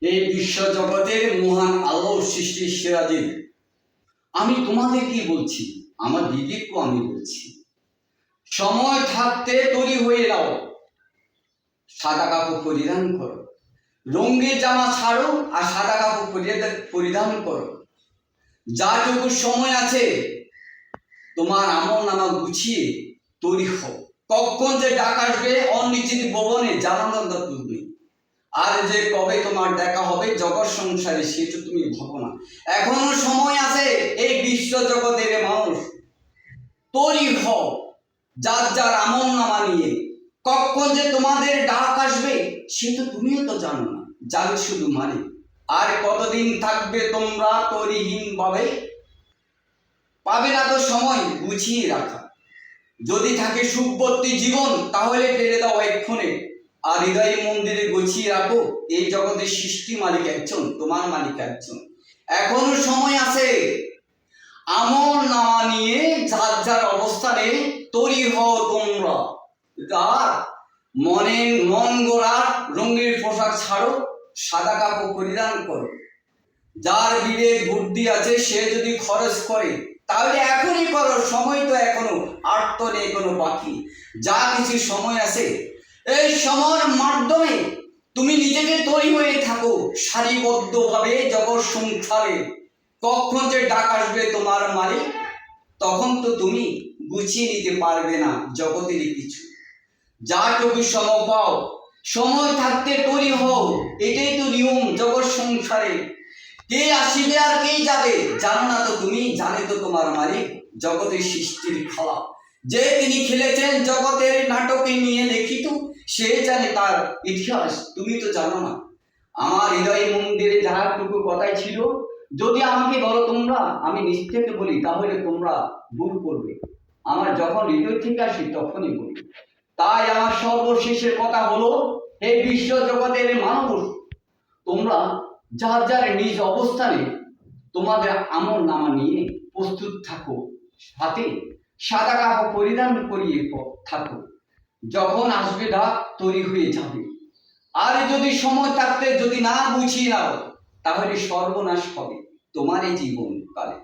এই বিশ্ব জগতের মহান আলো সৃষ্টি সেরাজির আমি তোমাদের কি বলছি, আমার দিদিকেও আমি বলছি, সময় থাকতে তৈরি হয়ে নাও, সাদা কাপড় পরিধান করো, রঙের জামা ছাড়ো আর সাদা কাপড় পরিধান করো। যাটুকু সময় আছে তোমার আমল নামা গুছিয়ে তৈরি হও। কখন যে ডাক আসবে অনিশ্চিত ভবনে জানানোর তুমি, আর যে কবে তোমার দেখা হবে জগৎ সংসারে সেটা তুমি ভাবো না। এখনো সময় আছে এই বিশ্ব জগতের মানুষ, তৈরি হও যার যার আমল নামা নিয়ে। কখন যে তোমাদের ডাক আসবে সেটা তুমিও তো জানো না, জানো শুধু মানে। আর কতদিন থাকবে তোমরা তৈরিহীন ভাবে, পাবে না তো সময় গুছিয়ে রাখা। যদি থাকে সুখবর্তী জীবন তাহলে ফেলে দাও এক্ষণে, আর হৃদয় মন্দিরে গুছিয়ে রাখো। এই জগতের সৃষ্টি মালিক একজন, তোমার মালিক একজন। এখনো সময় আছে আমল নামা নিয়ে যার যার অবস্থানে তৈরি হও তোমরা। আর মন গড়ার রঙের পোশাক ছাড়ো, সাদা কাপড় পরিধান করো। যার বিবেক বুদ্ধি আছে সে যদি খরচ করে তাহলে এখনই করো, সময় তো এখনো, আর তো নেই কোনো বাকি। যা কিছু সময় আছে এই সময়ের মাধ্যমে তুমি নিজেকে তৈরি হয়ে থাকো সারিবদ্ধভাবে জগৎ সংসারে। কখন যে ডাক আসবে তোমার মালিক তখন তো তুমি গুছিয়ে নিতে পারবে না জগতের কিছু। যাটুকু সময় পাও সময় থাকতে তৈরি হও, এটাই তো নিয়ম জগৎ সংসারে। কে আসিবে আর কে যাবে জানো না তো তুমি, জানে তো তোমার মালিক জগতের সৃষ্টির খেলা। যে তিনি খেলেছেন জগতের নাটকে নিয়ে লিখিত, সে জানে তার ইতিহাস, তুমি তো জানো না। আমার হৃদয় মন্দিরে যাহাটুকু কথাই ছিল, যদি আমাকে বলো তোমরা, আমি নিশ্চিত বলি তাহলে তোমরা ভুল করবে। আমার যখন হৃদয় থেকে আসি তখনই বলি। তাই আমার সর্বশেষের কথা হলো, এই বিশ্ব জগতের মানুষ তোমরা যার যার নিজ অবস্থানে তোমাদের আমল নামা নিয়ে প্রস্তুত থাকো, হাতে সাদা কাপড় পরিধান করিয়ে থাকো। যখন আসবে ডাক তৈরি হয়ে যাবে। আর যদি সময় থাকতে যদি না বুঝিয়ে নাও তাহলে সর্বনাশ হবে তোমার এই জীবন কালে।